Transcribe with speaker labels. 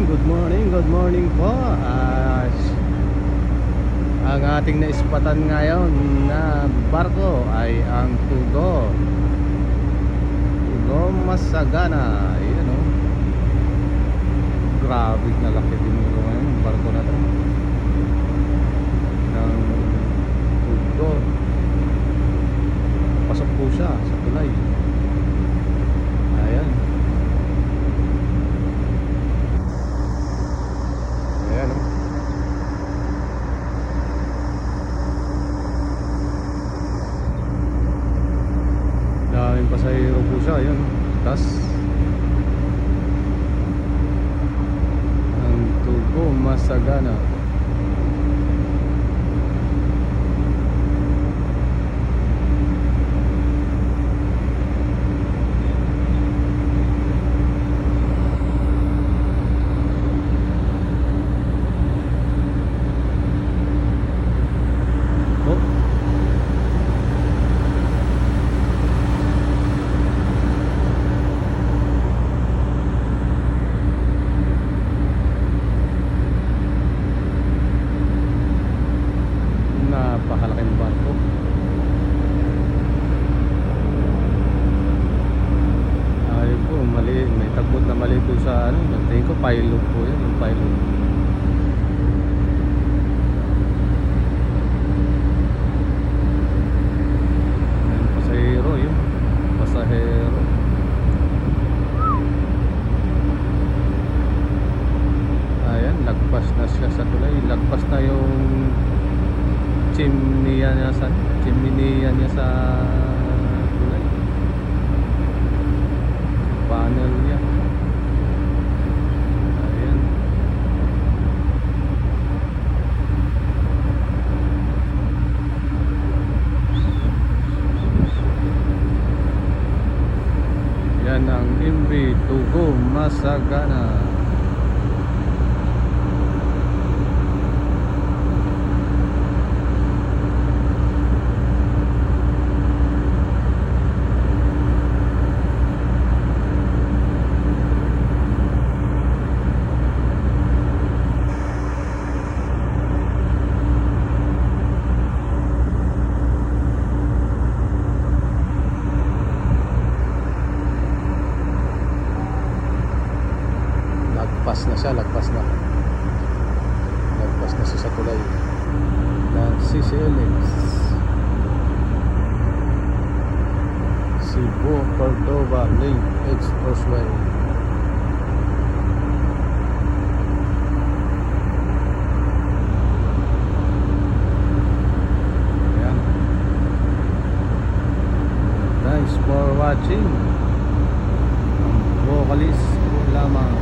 Speaker 1: good morning po. Ang ating naispatan ngayon na barko ay ang Tugo Masagana. Ayan o, grabe na laki din ito ngayon yung barko na ito ng Tugo. Pasok po siya sa tulay. Ayan. Ayan o. Daming pasahero po siya. Ayan. Tas ang Tugo Masagana. Napakalaking barko. Ayun po, mali, may tagbot na mali po sa ano, tingin ko pylon po yan, yung pylon. Ayun, pasahero yun, pasahero. Ayan, lagpas na siya sa tulay, lagpas na yung chimney niya sa tulay, panel niya. Ayan. Yan ang MV Tugo Masagana. Lagpas na siya sa tulay ng CCLX Cebu Cordova Link Expressway. Ayan. Thanks for watching. Vocalist po lamang.